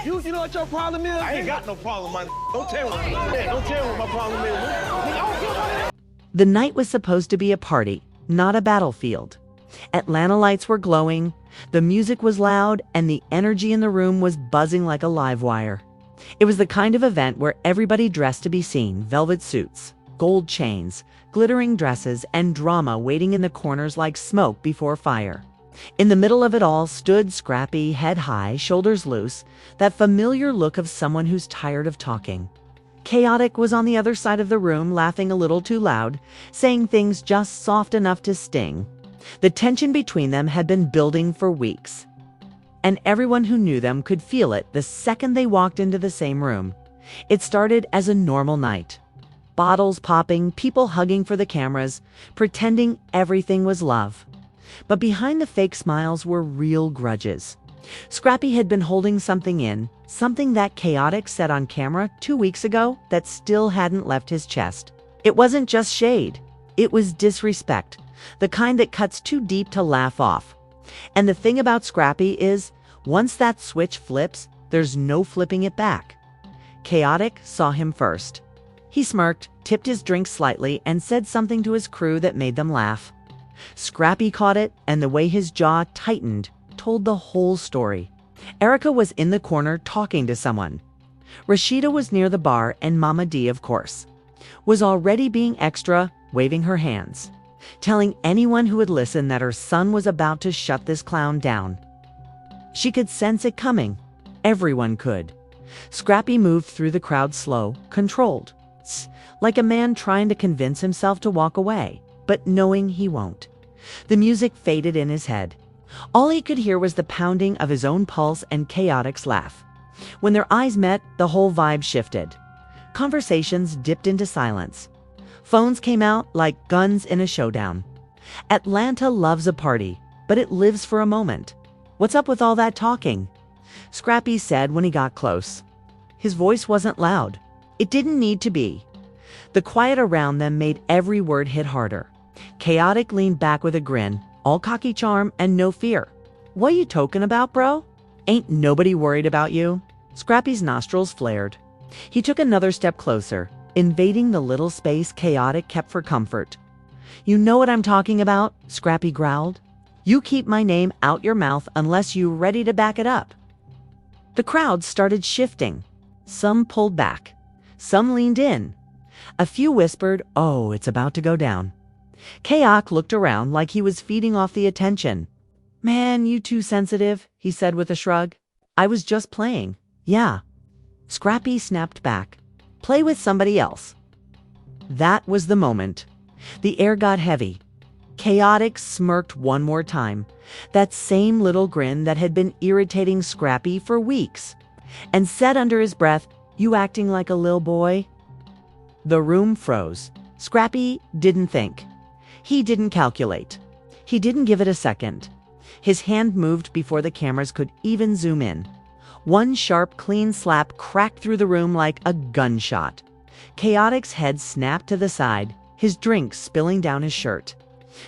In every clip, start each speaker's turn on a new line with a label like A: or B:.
A: You know what your problem is?
B: I ain't got no problem, man. Don't tell me. Don't tell me what my problem is. Nigga, I don't care about it.
C: The night was supposed to be a party, not a battlefield. Atlanta lights were glowing, the music was loud, and the energy in the room was buzzing like a live wire. It was the kind of event where everybody dressed to be seen, velvet suits, gold chains, glittering dresses, and drama waiting in the corners like smoke before fire. In the middle of it all stood Scrappy, head high, shoulders loose, that familiar look of someone who's tired of talking. Chaotic was on the other side of the room, laughing a little too loud, saying things just soft enough to sting. The tension between them had been building for weeks, and everyone who knew them could feel it the second they walked into the same room. It started as a normal night. Bottles popping, people hugging for the cameras, pretending everything was love. But behind the fake smiles were real grudges. Scrappy had been holding something in, something that Chaotic said on camera 2 weeks ago that still hadn't left his chest. It wasn't just shade. It was disrespect, the kind that cuts too deep to laugh off. And the thing about Scrappy is, once that switch flips, there's no flipping it back. Chaotic saw him first. He smirked, tipped his drink slightly, and said something to his crew that made them laugh. Scrappy caught it, and the way his jaw tightened told the whole story. Erica was in the corner talking to someone. Rashida was near the bar, and Momma Dee, of course, was already being extra, waving her hands, telling anyone who would listen that her son was about to shut this clown down. She could sense it coming. Everyone could. Scrappy moved through the crowd slow, controlled, like a man trying to convince himself to walk away, but knowing he won't. The music faded in his head. All he could hear was the pounding of his own pulse and Chaotic's laugh. When their eyes met, the whole vibe shifted. Conversations dipped into silence. Phones came out like guns in a showdown. Atlanta loves a party, but it lives for a moment. What's up with all that talking? Scrappy said when he got close. His voice wasn't loud. It didn't need to be. The quiet around them made every word hit harder. Chaotic leaned back with a grin, all cocky charm and no fear. What you token about, bro? Ain't nobody worried about you? Scrappy's nostrils flared. He took another step closer, invading the little space Chaotic kept for comfort. You know what I'm talking about? Scrappy growled. You keep my name out your mouth unless you're ready to back it up. The crowd started shifting. Some pulled back. Some leaned in. A few whispered, "Oh, it's about to go down." Chaotic looked around like he was feeding off the attention. "Man, you too sensitive," he said with a shrug. "I was just playing." "Yeah." Scrappy snapped back. "Play with somebody else." That was the moment. The air got heavy. Chaotic smirked one more time, that same little grin that had been irritating Scrappy for weeks, and said under his breath, "You acting like a lil' boy?" The room froze. Scrappy didn't think. He didn't calculate. He didn't give it a second. His hand moved before the cameras could even zoom in. One sharp, clean slap cracked through the room like a gunshot. Chaotic's head snapped to the side, his drink spilling down his shirt.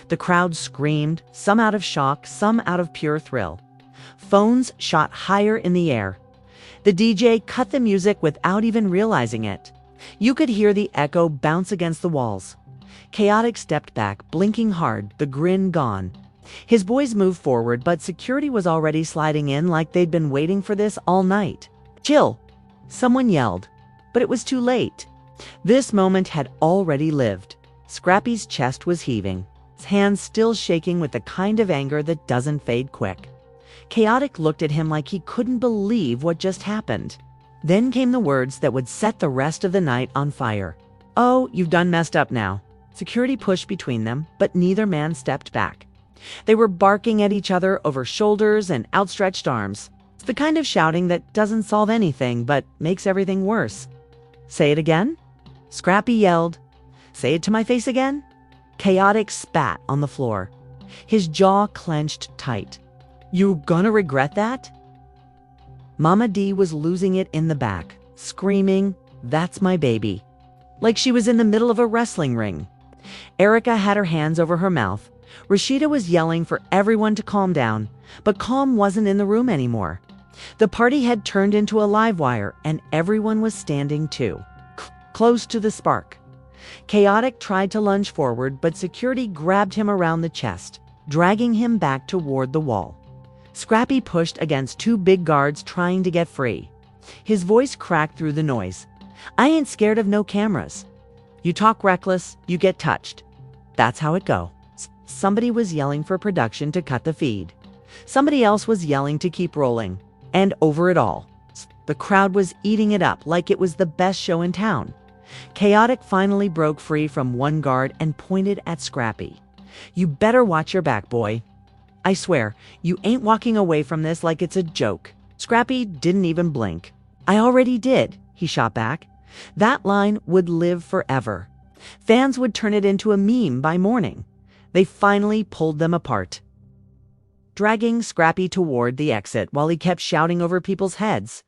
C: The crowd screamed, some out of shock, some out of pure thrill. Phones shot higher in the air. The DJ cut the music without even realizing it. You could hear the echo bounce against the walls. Chaotic stepped back, blinking hard, the grin gone. His boys moved forward, but security was already sliding in like they'd been waiting for this all night. "Chill!" Someone yelled, but it was too late. This moment had already lived. Scrappy's chest was heaving, his hands still shaking with the kind of anger that doesn't fade quick. Chaotic looked at him like he couldn't believe what just happened. Then came the words that would set the rest of the night on fire. "Oh, you've done messed up now." Security pushed between them, but neither man stepped back. They were barking at each other over shoulders and outstretched arms. It's the kind of shouting that doesn't solve anything, but makes everything worse. "Say it again?" Scrappy yelled. "Say it to my face again?" Chaotic spat on the floor. His jaw clenched tight. "You gonna regret that?" Momma Dee was losing it in the back, screaming, "That's my baby," like she was in the middle of a wrestling ring. Erica had her hands over her mouth. Rashida was yelling for everyone to calm down, but calm wasn't in the room anymore. The party had turned into a live wire, and everyone was standing too, close to the spark. Chaotic tried to lunge forward, but security grabbed him around the chest, dragging him back toward the wall. Scrappy pushed against two big guards trying to get free. His voice cracked through the noise. "I ain't scared of no cameras. You talk reckless, you get touched. That's how it go." Somebody was yelling for production to cut the feed. Somebody else was yelling to keep rolling. And over it all, the crowd was eating it up like it was the best show in town. Chaotic finally broke free from one guard and pointed at Scrappy. "You better watch your back, boy. I swear, you ain't walking away from this like it's a joke." Scrappy didn't even blink. "I already did," he shot back. That line would live forever. Fans would turn it into a meme by morning. They finally pulled them apart, dragging Scrappy toward the exit while he kept shouting over people's heads.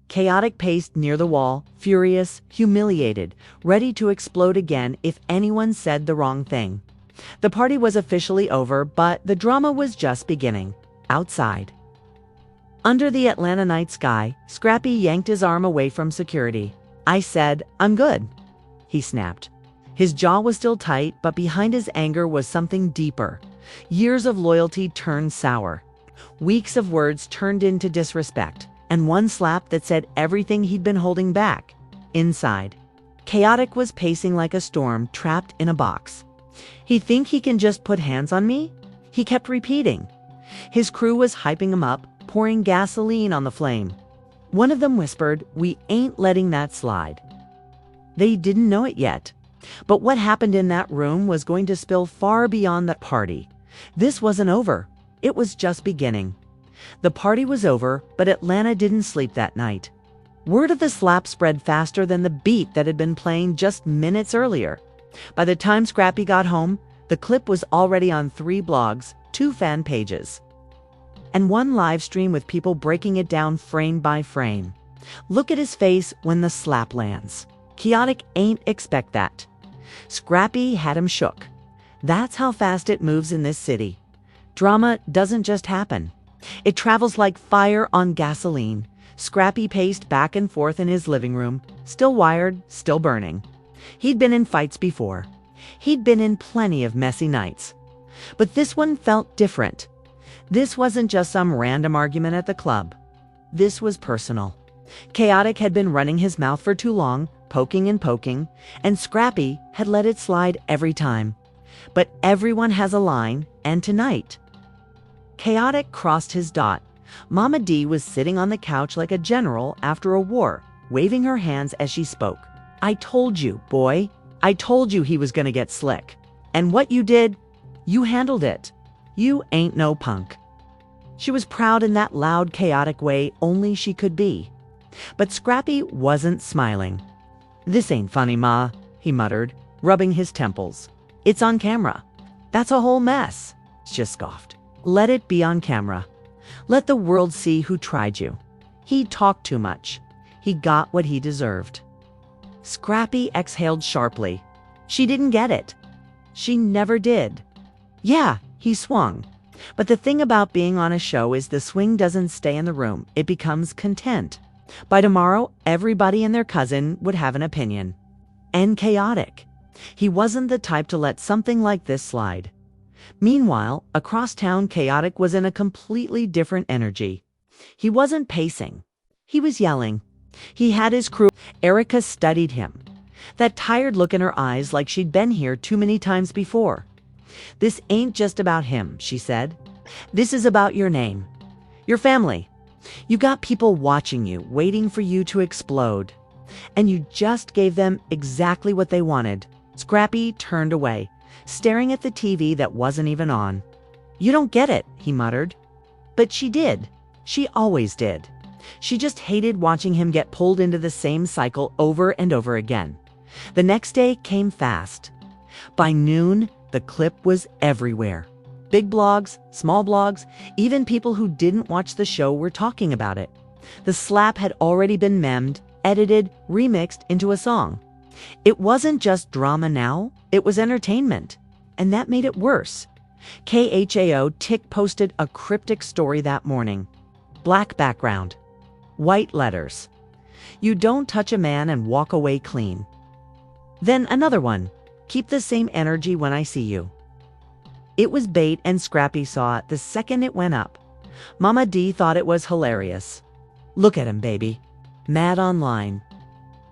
C: Chaotic paced near the wall, furious, humiliated, ready to explode again if anyone said the wrong thing. The party was officially over, but the drama was just beginning. Outside, under the Atlanta night sky, Scrappy yanked his arm away from security. "I said, I'm good," he snapped. His jaw was still tight, but behind his anger was something deeper. Years of loyalty turned sour. Weeks of words turned into disrespect. And one slap that said everything he'd been holding back. Inside, Chaotic was pacing like a storm trapped in a box. "He think he can just put hands on me?" he kept repeating. His crew was hyping him up, pouring gasoline on the flame. One of them whispered, "We ain't letting that slide." They didn't know it yet. But what happened in that room was going to spill far beyond that party. This wasn't over. It was just beginning. The party was over, but Atlanta didn't sleep that night. Word of the slap spread faster than the beat that had been playing just minutes earlier. By the time Scrappy got home, the clip was already on 3 blogs, 2 fan pages, and 1 live stream with people breaking it down frame by frame. Look at his face when the slap lands. Chaotic ain't expect that. Scrappy had him shook. That's how fast it moves in this city. Drama doesn't just happen. It travels like fire on gasoline. Scrappy paced back and forth in his living room, still wired, still burning. He'd been in fights before. He'd been in plenty of messy nights. But this one felt different. This wasn't just some random argument at the club. This was personal. Chaotic had been running his mouth for too long, poking, and Scrappy had let it slide every time. But everyone has a line, and tonight, Chaotic crossed his dot. Momma Dee was sitting on the couch like a general after a war, waving her hands as she spoke. "I told you, boy. I told you he was gonna get slick. And what you did, you handled it. You ain't no punk." She was proud in that loud, chaotic way only she could be. But Scrappy wasn't smiling. "This ain't funny, Ma," he muttered, rubbing his temples. "It's on camera." "That's a whole mess," she scoffed. "Let it be on camera. Let the world see who tried you." He talked too much. He got what he deserved. Scrappy exhaled sharply. She didn't get it. She never did. Yeah, he swung. But the thing about being on a show is the swing doesn't stay in the room. It becomes content. By tomorrow, everybody and their cousin would have an opinion. And Chaotic. He wasn't the type to let something like this slide. Meanwhile, across town, Chaotic was in a completely different energy. He wasn't pacing. He was yelling. He had his crew. Erica studied him. That tired look in her eyes like she'd been here too many times before. "This ain't just about him," she said. "This is about your name. Your family. You got people watching you, waiting for you to explode. And you just gave them exactly what they wanted." Scrappy turned away, staring at the TV that wasn't even on. "You don't get it," he muttered. But she did. She always did. She just hated watching him get pulled into the same cycle over and over again. The next day came fast. By noon, the clip was everywhere. Big blogs, small blogs, even people who didn't watch the show were talking about it. The slap had already been memmed, edited, remixed into a song. It wasn't just drama now, it was entertainment. And that made it worse. KHAO Tick posted a cryptic story that morning. Black background. White letters. You don't touch a man and walk away clean. Then another one. Keep the same energy when I see you. It was bait, and Scrappy saw it the second it went up. Momma Dee thought it was hilarious. Look at him, baby. Mad online.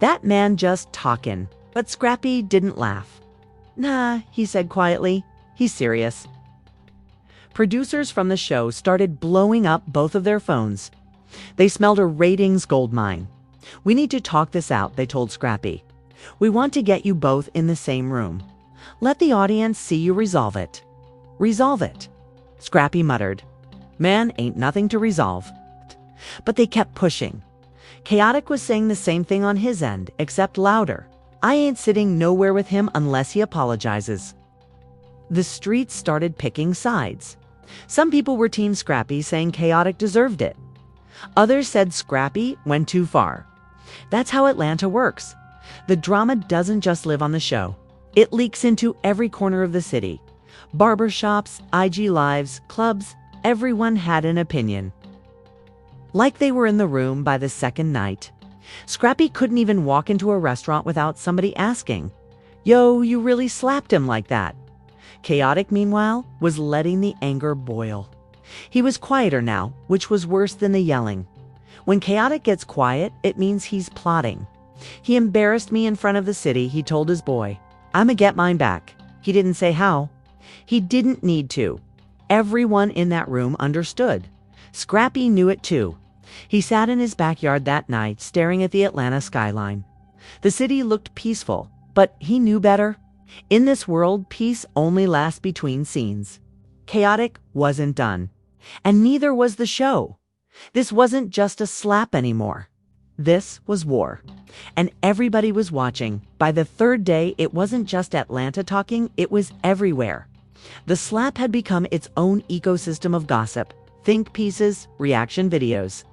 C: That man just talkin'. But Scrappy didn't laugh. Nah, he said quietly. He's serious. Producers from the show started blowing up both of their phones. They smelled a ratings goldmine. We need to talk this out, they told Scrappy. We want to get you both in the same room. Let the audience see you resolve it. Resolve it. Scrappy muttered. Man, ain't nothing to resolve. But they kept pushing. Chaotic was saying the same thing on his end, except louder. I ain't sitting nowhere with him unless he apologizes. The streets started picking sides. Some people were Team Scrappy, saying Chaotic deserved it. Others said Scrappy went too far. That's how Atlanta works. The drama doesn't just live on the show. It leaks into every corner of the city. Barbershops, IG lives, clubs, everyone had an opinion. Like they were in the room by the second night. Scrappy couldn't even walk into a restaurant without somebody asking, "Yo, you really slapped him like that." Chaotic, meanwhile, was letting the anger boil. He was quieter now, which was worse than the yelling. When Chaotic gets quiet, it means he's plotting. He embarrassed me in front of the city, he told his boy. I'ma get mine back. He didn't say how. He didn't need to. Everyone in that room understood. Scrappy knew it too. He sat in his backyard that night, staring at the Atlanta skyline. The city looked peaceful, but he knew better. In this world, peace only lasts between scenes. Chaotic wasn't done. And neither was the show. This wasn't just a slap anymore. This was war. And everybody was watching. By the third day, it wasn't just Atlanta talking, it was everywhere. The slap had become its own ecosystem of gossip, think pieces, reaction videos,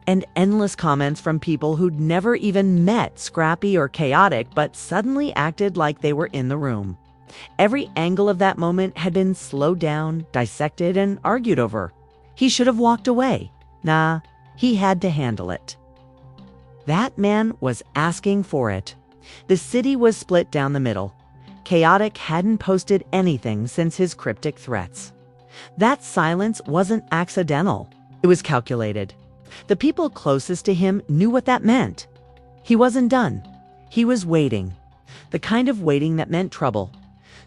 C: and endless comments from people who'd never even met Scrappy or Chaotic but suddenly acted like they were in the room. Every angle of that moment had been slowed down, dissected, and argued over. He should have walked away. Nah, he had to handle it. That man was asking for it. The city was split down the middle. Chaotic hadn't posted anything since his cryptic threats. That silence wasn't accidental. It was calculated. The people closest to him knew what that meant. He wasn't done. He was waiting. The kind of waiting that meant trouble.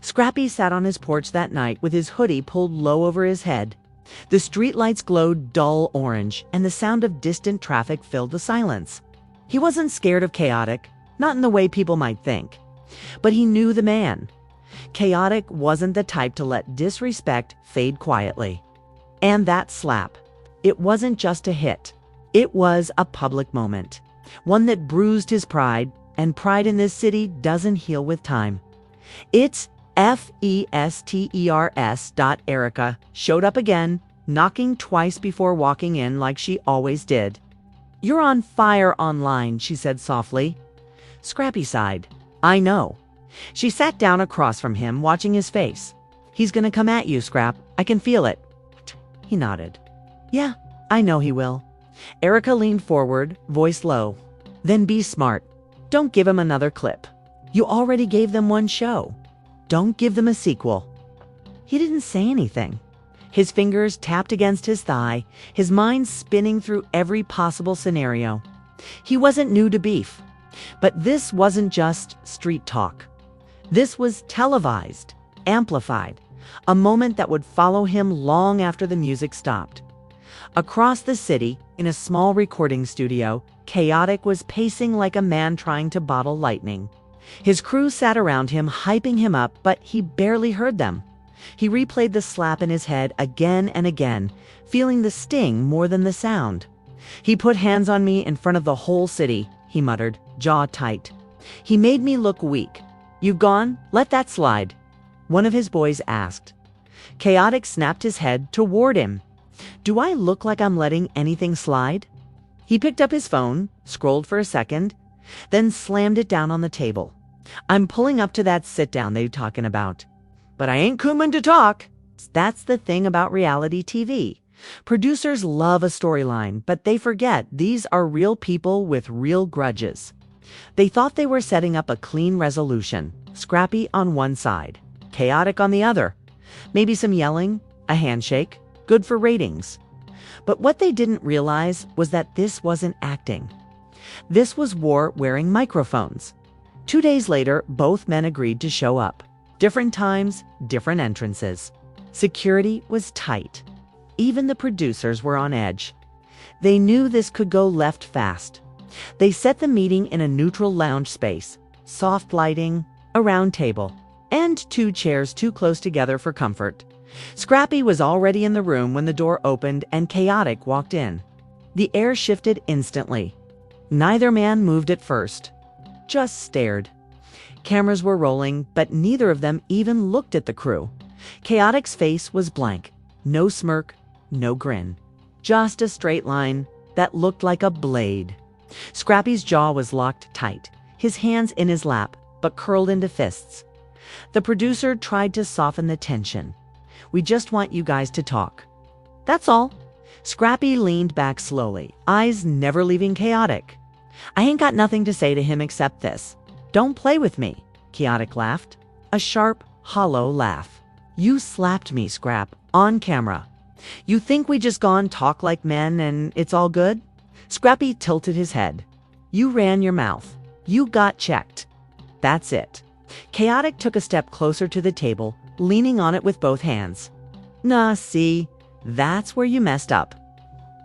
C: Scrappy sat on his porch that night with his hoodie pulled low over his head. The streetlights glowed dull orange, and the sound of distant traffic filled the silence. He wasn't scared of Chaotic, not in the way people might think. But he knew the man. Chaotic wasn't the type to let disrespect fade quietly. And that slap. It wasn't just a hit. It was a public moment. One that bruised his pride, and pride in this city doesn't heal with time. It's Festers. Showed up again, knocking twice before walking in like she always did. You're on fire online, she said softly. Scrappy sighed. I know. She sat down across from him, watching his face. He's gonna come at you, Scrap. I can feel it. He nodded. Yeah, I know he will. Erica leaned forward, voice low. Then be smart. Don't give him another clip. You already gave them one show. Don't give them a sequel. He didn't say anything. His fingers tapped against his thigh, his mind spinning through every possible scenario. He wasn't new to beef. But this wasn't just street talk. This was televised, amplified, a moment that would follow him long after the music stopped. Across the city, in a small recording studio, Chaotic was pacing like a man trying to bottle lightning. His crew sat around him, hyping him up, but he barely heard them. He replayed the slap in his head again and again, feeling the sting more than the sound. He put hands on me in front of the whole city, he muttered, jaw tight. He made me look weak. You gone? Let that slide. One of his boys asked. Chaotic snapped his head toward him. Do I look like I'm letting anything slide? He picked up his phone, scrolled for a second, then slammed it down on the table. I'm pulling up to that sit-down they talking about. But I ain't coomin' to talk. That's the thing about reality TV. Producers love a storyline, but they forget these are real people with real grudges. They thought they were setting up a clean resolution, scrappy on one side, chaotic on the other. Maybe some yelling, a handshake, good for ratings. But what they didn't realize was that this wasn't acting. This was war wearing microphones. 2 days later, both men agreed to show up. Different times, different entrances. Security was tight. Even the producers were on edge. They knew this could go left fast. They set the meeting in a neutral lounge space, soft lighting, a round table, and 2 chairs too close together for comfort. Scrappy was already in the room when the door opened and Chaotic walked in. The air shifted instantly. Neither man moved at first, just stared. Cameras were rolling, but neither of them even looked at the crew. Chaotic's face was blank. No smirk, no grin. Just a straight line that looked like a blade. Scrappy's jaw was locked tight, his hands in his lap, but curled into fists. The producer tried to soften the tension. "We just want you guys to talk. That's all." Scrappy leaned back slowly, eyes never leaving Chaotic. "I ain't got nothing to say to him except this. Don't play with me." Chaotic laughed. A sharp, hollow laugh. "You slapped me, Scrap, on camera. You think we just gone talk like men and it's all good?" Scrappy tilted his head. "You ran your mouth. You got checked. That's it." Chaotic took a step closer to the table, leaning on it with both hands. "Nah, see, that's where you messed up.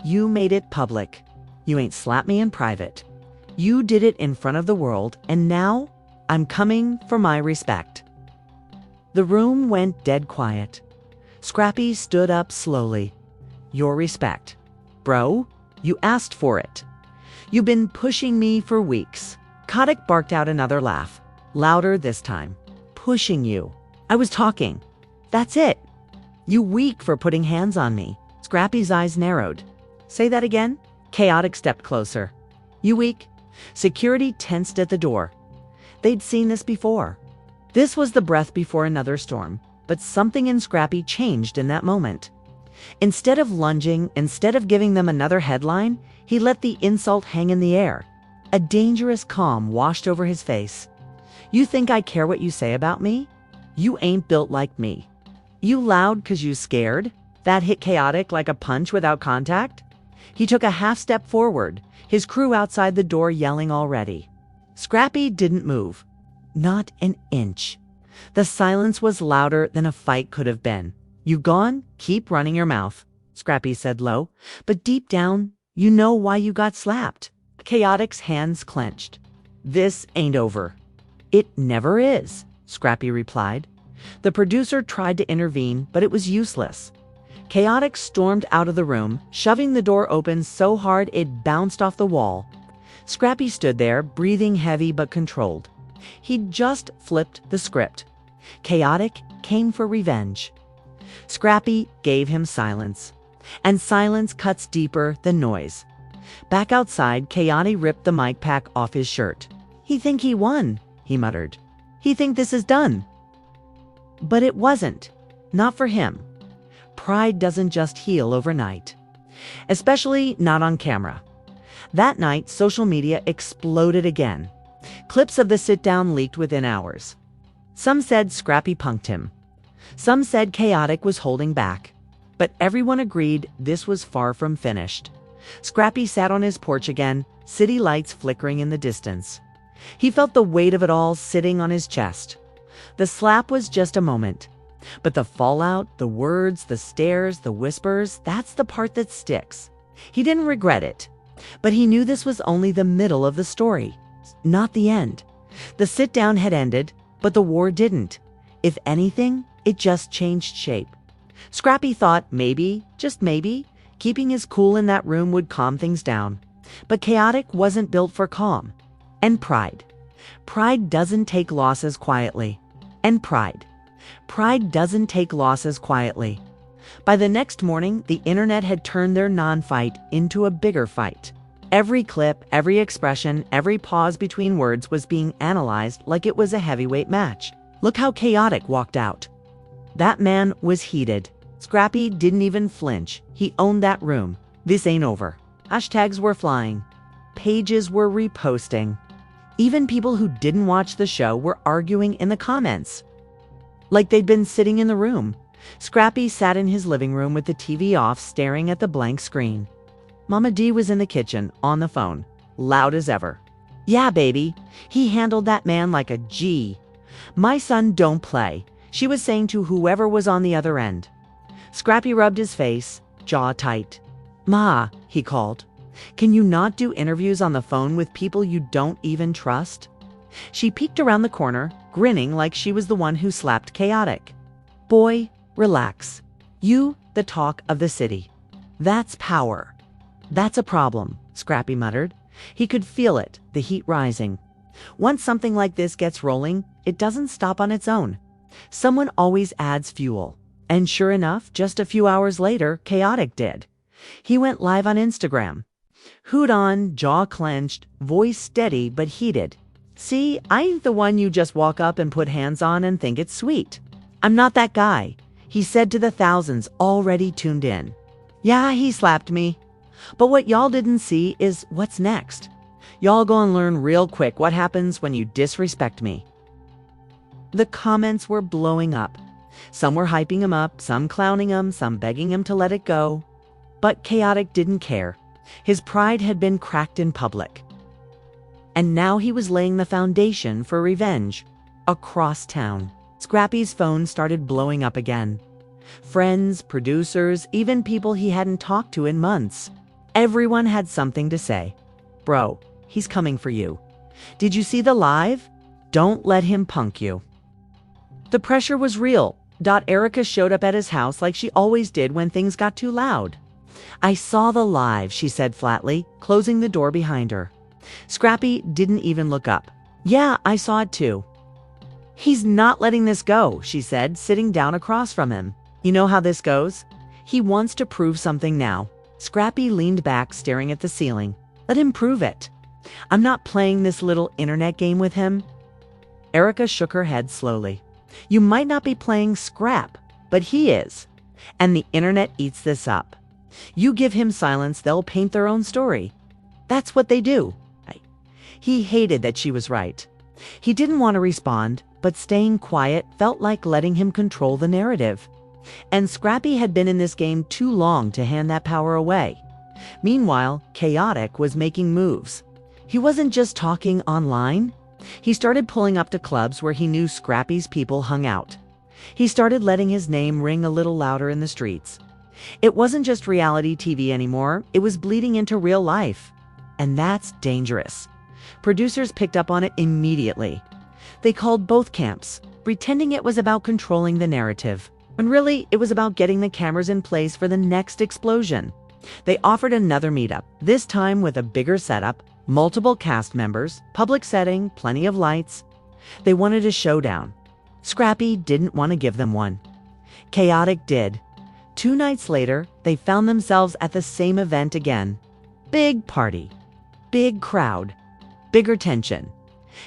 C: You made it public. You ain't slapped me in private. You did it in front of the world, and now I'm coming for my respect." The room went dead quiet. Scrappy stood up slowly. "Your respect. Bro, you asked for it. You've been pushing me for weeks." Chaotic barked out another laugh, louder this time. "Pushing you. I was talking. That's it. You weak for putting hands on me." Scrappy's eyes narrowed. "Say that again?" Chaotic stepped closer. "You weak?" Security tensed at the door. They'd seen this before. This was the breath before another storm, but something in Scrappy changed in that moment. Instead of lunging, instead of giving them another headline, he let the insult hang in the air. A dangerous calm washed over his face. "You think I care what you say about me? You ain't built like me. You loud 'cause you scared?" That hit Chaotic like a punch without contact. He took a half step forward, his crew outside the door yelling already. Scrappy didn't move. Not an inch. The silence was louder than a fight could have been. "You gone? Keep running your mouth," Scrappy said low. "But deep down, you know why you got slapped." Chaotic's hands clenched. "This ain't over." "It never is," Scrappy replied. The producer tried to intervene, but it was useless. Chaotic stormed out of the room, shoving the door open so hard it bounced off the wall. Scrappy stood there, breathing heavy but controlled. He'd just flipped the script. Chaotic came for revenge. Scrappy gave him silence. And silence cuts deeper than noise. Back outside, Chaotic ripped the mic pack off his shirt. "He think he won," he muttered. "He think this is done." But it wasn't. Not for him. Pride doesn't just heal overnight. Especially not on camera. That night, social media exploded again. Clips of the sit-down leaked within hours. Some said Scrappy punked him. Some said Chaotic was holding back. But everyone agreed this was far from finished. Scrappy sat on his porch again, city lights flickering in the distance. He felt the weight of it all sitting on his chest. The slap was just a moment. But the fallout, the words, the stares, the whispers, that's the part that sticks. He didn't regret it. But he knew this was only the middle of the story, not the end. The sit-down had ended, but the war didn't. If anything, it just changed shape. Scrappy thought maybe, just maybe, keeping his cool in that room would calm things down. But Chaotic wasn't built for calm. And pride. Pride doesn't take losses quietly. And pride. Pride doesn't take losses quietly. By the next morning, the internet had turned their non-fight into a bigger fight. Every clip, every expression, every pause between words was being analyzed like it was a heavyweight match. Look how Chaotic walked out. That man was heated. Scrappy didn't even flinch. He owned that room. This ain't over. Hashtags were flying. Pages were reposting. Even people who didn't watch the show were arguing in the comments. Like they'd been sitting in the room. Scrappy sat in his living room with the TV off, staring at the blank screen. Momma Dee was in the kitchen, on the phone, loud as ever. "Yeah, baby, he handled that man like a G. My son don't play," she was saying to whoever was on the other end. Scrappy rubbed his face, jaw tight. "Ma," he called, "can you not do interviews on the phone with people you don't even trust?" She peeked around the corner, grinning like she was the one who slapped Chaotic. "Boy, relax. You, the talk of the city. That's power." "That's a problem," Scrappy muttered. He could feel it, the heat rising. Once something like this gets rolling, it doesn't stop on its own. Someone always adds fuel. And sure enough, just a few hours later, Chaotic did. He went live on Instagram. Hood on, jaw clenched, voice steady but heated. "See, I ain't the one you just walk up and put hands on and think it's sweet. I'm not that guy," he said to the thousands already tuned in. "Yeah, he slapped me. But what y'all didn't see is what's next. Y'all gonna learn real quick what happens when you disrespect me." The comments were blowing up. Some were hyping him up, some clowning him, some begging him to let it go. But Chaotic didn't care. His pride had been cracked in public. And now he was laying the foundation for revenge. Across town, Scrappy's phone started blowing up again. Friends, producers, even people he hadn't talked to in months. Everyone had something to say. "Bro, he's coming for you. Did you see the live? Don't let him punk you." The pressure was real. Erica showed up at his house like she always did when things got too loud. "I saw the live," she said flatly, closing the door behind her. Scrappy didn't even look up. "Yeah, I saw it too." "He's not letting this go," she said, sitting down across from him. "You know how this goes? He wants to prove something now." Scrappy leaned back, staring at the ceiling. "Let him prove it. I'm not playing this little internet game with him." Erica shook her head slowly. "You might not be playing Scrap, but he is. And the internet eats this up. You give him silence, they'll paint their own story. That's what they do." He hated that she was right. He didn't want to respond, but staying quiet felt like letting him control the narrative. And Scrappy had been in this game too long to hand that power away. Meanwhile, Chaotic was making moves. He wasn't just talking online. He started pulling up to clubs where he knew Scrappy's people hung out. He started letting his name ring a little louder in the streets. It wasn't just reality TV anymore, it was bleeding into real life. And that's dangerous. Producers picked up on it immediately. They called both camps, pretending it was about controlling the narrative, when really it was about getting the cameras in place for the next explosion. They offered another meetup, this time with a bigger setup, multiple cast members, public setting, plenty of lights. They wanted a showdown. Scrappy didn't want to give them one. Chaotic did. 2 nights later, they found themselves at the same event again. Big party. Big crowd. Bigger tension.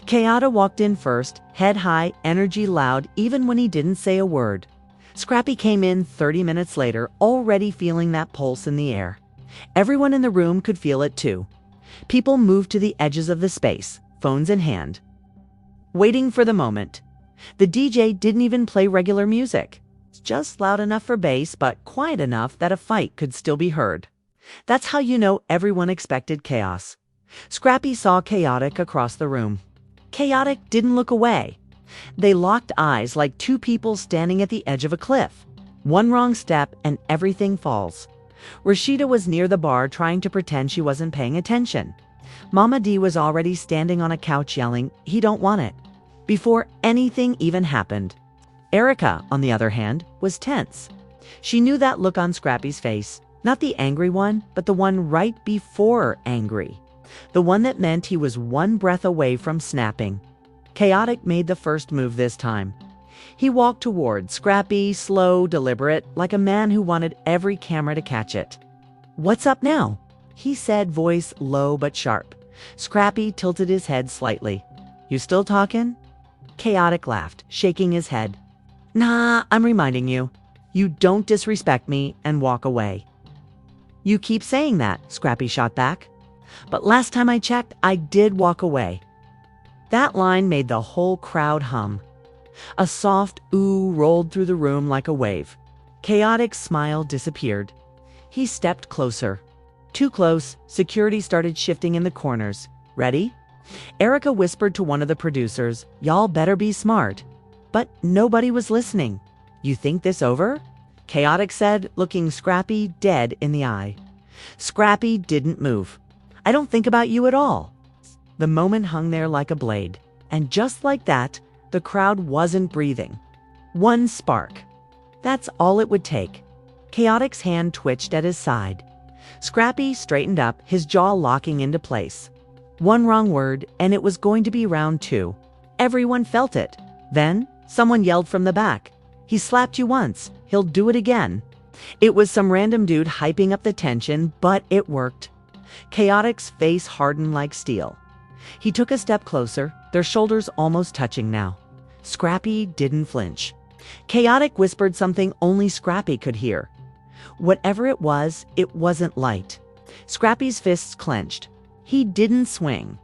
C: Chaotic walked in first, head high, energy loud, even when he didn't say a word. Scrappy came in 30 minutes later, already feeling that pulse in the air. Everyone in the room could feel it too. People moved to the edges of the space, phones in hand, waiting for the moment. The DJ didn't even play regular music. Just loud enough for bass, but quiet enough that a fight could still be heard. That's how you know everyone expected chaos. Scrappy saw Chaotic across the room. Chaotic didn't look away. They locked eyes like two people standing at the edge of a cliff. One wrong step and everything falls. Rashida was near the bar trying to pretend she wasn't paying attention. Momma Dee was already standing on a couch yelling, "He don't want it," before anything even happened. Erica, on the other hand, was tense. She knew that look on Scrappy's face, not the angry one, but the one right before angry. The one that meant he was one breath away from snapping. Chaotic made the first move this time. He walked toward Scrappy, slow, deliberate, like a man who wanted every camera to catch it. "What's up now?" he said, voice low but sharp. Scrappy tilted his head slightly. "You still talking?" Chaotic laughed, shaking his head. "Nah, I'm reminding you. You don't disrespect me and walk away. You keep saying that, Scrappy shot back. But last time I checked, I did walk away. That line made the whole crowd hum. A soft ooh rolled through the room like a wave. Chaotic's smile disappeared. He stepped closer. Too close, security started shifting in the corners. Ready? Erica whispered to one of the producers, "Y'all better be smart." But nobody was listening. "You think this over?" Chaotic said, looking Scrappy dead in the eye. Scrappy didn't move. "I don't think about you at all." The moment hung there like a blade. And just like that, the crowd wasn't breathing. One spark. That's all it would take. Chaotic's hand twitched at his side. Scrappy straightened up, his jaw locking into place. One wrong word, and it was going to be round 2. Everyone felt it. Then, someone yelled from the back, "He slapped you once. He'll do it again." It was some random dude hyping up the tension, but it worked. Chaotic's face hardened like steel. He took a step closer, their shoulders almost touching now. Scrappy didn't flinch. Chaotic whispered something only Scrappy could hear. Whatever it wasn't light. Scrappy's fists clenched. He didn't swing.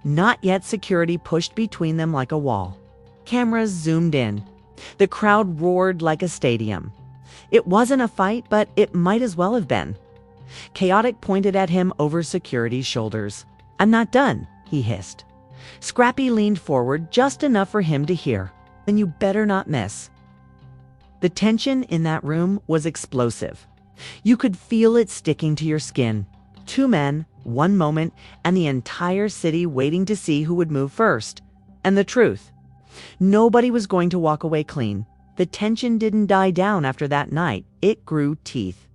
C: Not yet. Security pushed between them like a wall. Cameras zoomed in. The crowd roared like a stadium. It wasn't a fight, but it might as well have been. Chaotic pointed at him over security's shoulders. "I'm not done," he hissed. Scrappy leaned forward just enough for him to hear. "Then you better not miss." The tension in that room was explosive. You could feel it sticking to your skin. 2 men, 1 moment, and the entire city waiting to see who would move first. And the truth, nobody was going to walk away clean. The tension didn't die down after that night. It grew teeth.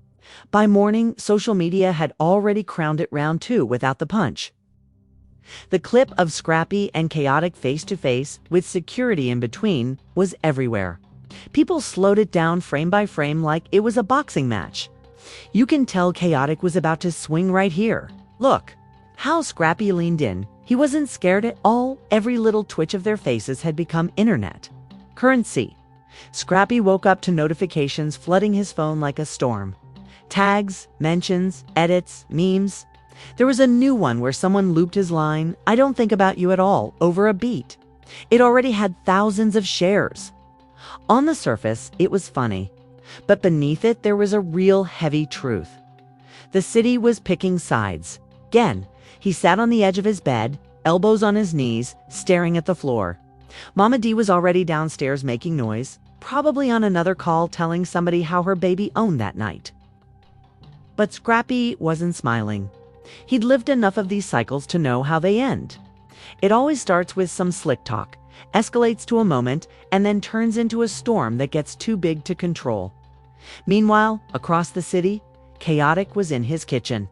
C: By morning, social media had already crowned it round 2 without the punch. The clip of Scrappy and Chaotic face to face, with security in between, was everywhere. People slowed it down frame by frame like it was a boxing match. You can tell Chaotic was about to swing right here. Look how Scrappy leaned in. He wasn't scared at all. Every little twitch of their faces had become internet currency. Scrappy woke up to notifications flooding his phone like a storm. Tags, mentions, edits, memes. There was a new one where someone looped his line, "I don't think about you at all," over a beat. It already had thousands of shares. On the surface, it was funny. But beneath it, there was a real heavy truth. The city was picking sides. Again, he sat on the edge of his bed, elbows on his knees, staring at the floor. Momma Dee was already downstairs making noise, probably on another call telling somebody how her baby owned that night. But Scrappy wasn't smiling. He'd lived enough of these cycles to know how they end. It always starts with some slick talk, escalates to a moment, and then turns into a storm that gets too big to control. Meanwhile, across the city, Chaotic was in his kitchen.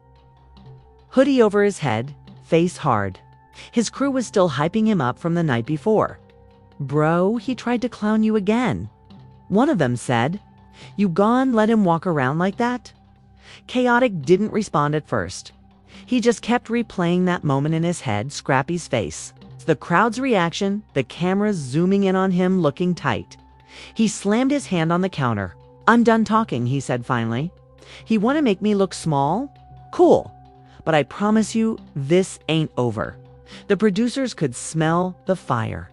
C: Hoodie over his head, face hard. His crew was still hyping him up from the night before. "Bro, he tried to clown you again." One of them said, "You gone let him walk around like that?" Chaotic didn't respond at first. He just kept replaying that moment in his head, Scrappy's face. The crowd's reaction, the cameras zooming in on him looking tight. He slammed his hand on the counter. "I'm done talking," he said finally. "You want to make me look small? Cool. But I promise you, this ain't over." The producers could smell the fire.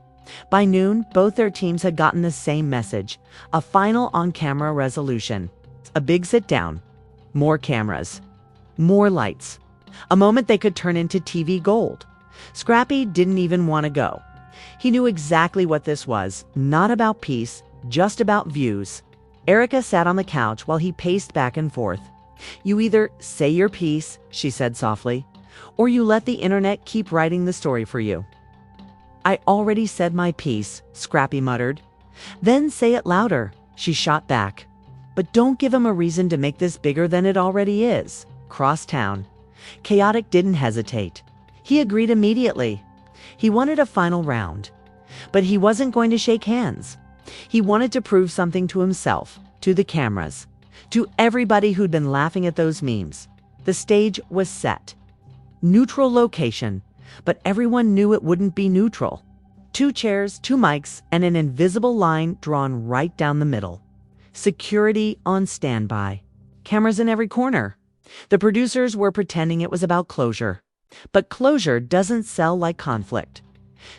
C: By noon, both their teams had gotten the same message. A final on-camera resolution. A big sit-down. More cameras. More lights. A moment they could turn into TV gold. Scrappy didn't even want to go. He knew exactly what this was. Not about peace, just about views. Erica sat on the couch while he paced back and forth. "You either say your piece," she said softly, "or you let the internet keep writing the story for you." "I already said my piece," Scrappy muttered. "Then say it louder," she shot back. "But don't give him a reason to make this bigger than it already is." Cross town. Chaotic didn't hesitate. He agreed immediately. He wanted a final round. But he wasn't going to shake hands. He wanted to prove something to himself, to the cameras, to everybody who'd been laughing at those memes. The stage was set. Neutral location, but everyone knew it wouldn't be neutral. 2 chairs, 2 mics, and an invisible line drawn right down the middle. Security on standby. Cameras in every corner. The producers were pretending it was about closure. But closure doesn't sell like conflict.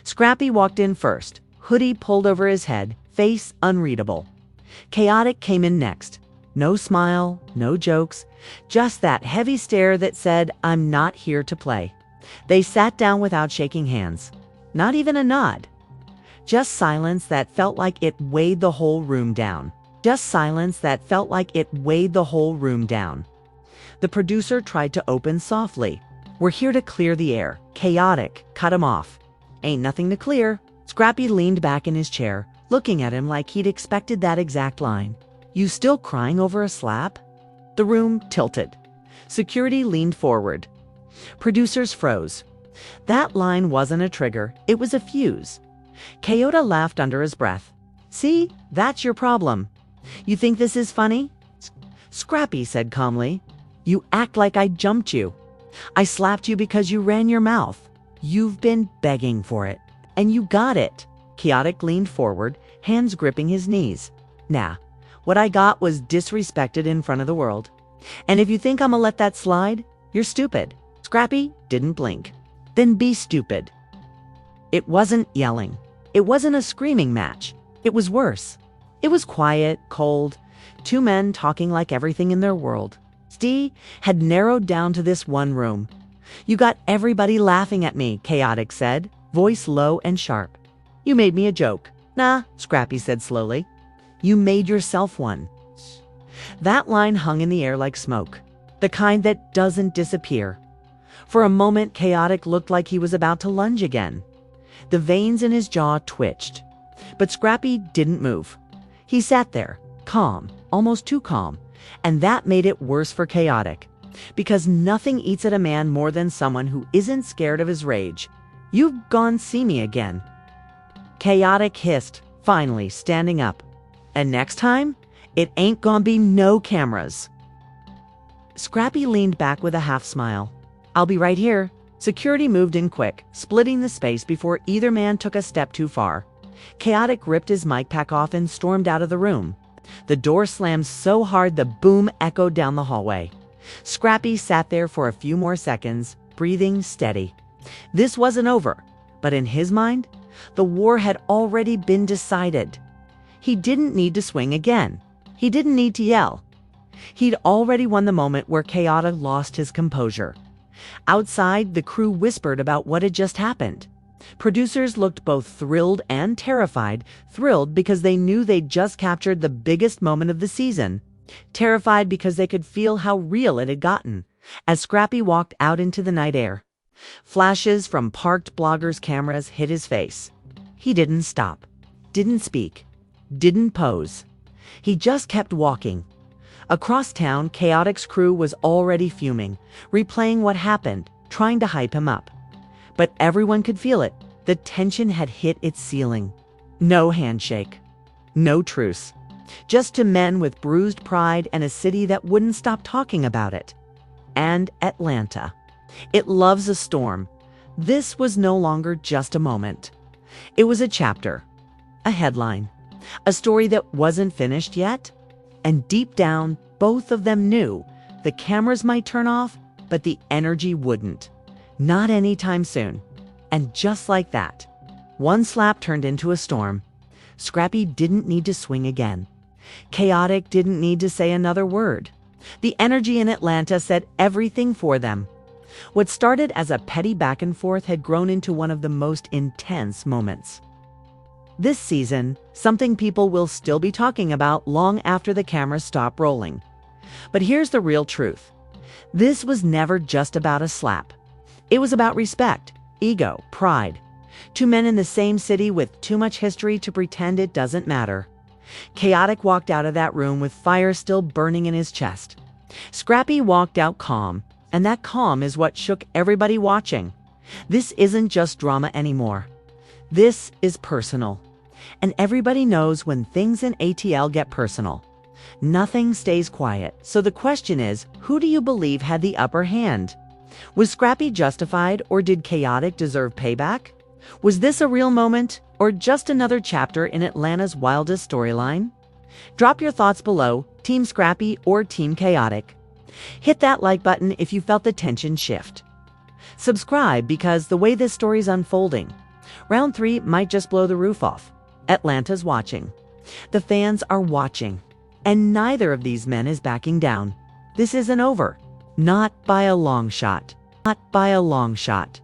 C: Scrappy walked in first, hoodie pulled over his head, face unreadable. Chaotic came in next. No smile, no jokes, just that heavy stare that said, "I'm not here to play." They sat down without shaking hands. Not even a nod. Just silence that felt like it weighed the whole room down. Just silence that felt like it weighed the whole room down. The producer tried to open softly. "We're here to clear the air." Chaotic cut him off. "Ain't nothing to clear." Scrappy leaned back in his chair, looking at him like he'd expected that exact line. "You still crying over a slap?" The room tilted. Security leaned forward. Producers froze. That line wasn't a trigger, it was a fuse. Kyoto laughed under his breath. "See, that's your problem. You think this is funny?" Scrappy said calmly, "You act like I jumped you. I slapped you because you ran your mouth. You've been begging for it. And you got it." Chaotic leaned forward, hands gripping his knees. "Nah, what I got was disrespected in front of the world. And if you think I'm gonna let that slide, you're stupid." Scrappy didn't blink. "Then be stupid." It wasn't yelling. It wasn't a screaming match. It was worse. It was quiet, cold, two men talking like everything in their world. Steve had narrowed down to this one room. "You got everybody laughing at me," Chaotic said, voice low and sharp. "You made me a joke." "Nah," Scrappy said slowly. "You made yourself one." That line hung in the air like smoke, the kind that doesn't disappear. For a moment, Chaotic looked like he was about to lunge again. The veins in his jaw twitched. But Scrappy didn't move. He sat there, calm, almost too calm, and that made it worse for Chaotic. Because nothing eats at a man more than someone who isn't scared of his rage. "You've gone see me again." Chaotic hissed, finally standing up. "And next time, it ain't gonna be no cameras." Scrappy leaned back with a half smile. "I'll be right here." Security moved in quick, splitting the space before either man took a step too far. Chaotic ripped his mic pack off and stormed out of the room. The door slammed so hard the boom echoed down the hallway. Scrappy sat there for a few more seconds, breathing steady. This wasn't over, but in his mind, the war had already been decided. He didn't need to swing again. He didn't need to yell. He'd already won the moment where Chaotic lost his composure. Outside, the crew whispered about what had just happened. Producers looked both thrilled and terrified, thrilled because they knew they'd just captured the biggest moment of the season, terrified because they could feel how real it had gotten, as Scrappy walked out into the night air. Flashes from parked bloggers' cameras hit his face. He didn't stop, didn't speak, didn't pose. He just kept walking. Across town, Chaotic's crew was already fuming, replaying what happened, trying to hype him up. But everyone could feel it. The tension had hit its ceiling. No handshake. No truce. Just two men with bruised pride and a city that wouldn't stop talking about it. And Atlanta. It loves a storm. This was no longer just a moment. It was a chapter. A headline. A story that wasn't finished yet. And deep down, both of them knew the cameras might turn off, but the energy wouldn't. Not anytime soon. And just like that, one slap turned into a storm. Scrappy didn't need to swing again. Chaotic didn't need to say another word. The energy in Atlanta said everything for them. What started as a petty back and forth had grown into one of the most intense moments. This season, something people will still be talking about long after the cameras stop rolling. But here's the real truth. This was never just about a slap. It was about respect, ego, pride. Two men in the same city with too much history to pretend it doesn't matter. Chaotic walked out of that room with fire still burning in his chest. Scrappy walked out calm, and that calm is what shook everybody watching. This isn't just drama anymore. This is personal. And everybody knows when things in ATL get personal. Nothing stays quiet. So the question is, who do you believe had the upper hand? Was Scrappy justified, or did Chaotic deserve payback? Was this a real moment, or just another chapter in Atlanta's wildest storyline? Drop your thoughts below, Team Scrappy or Team Chaotic. Hit that like button if you felt the tension shift. Subscribe because the way this story's unfolding, round 3 might just blow the roof off. Atlanta's watching. The fans are watching. And neither of these men is backing down. This isn't over. Not by a long shot. Not by a long shot.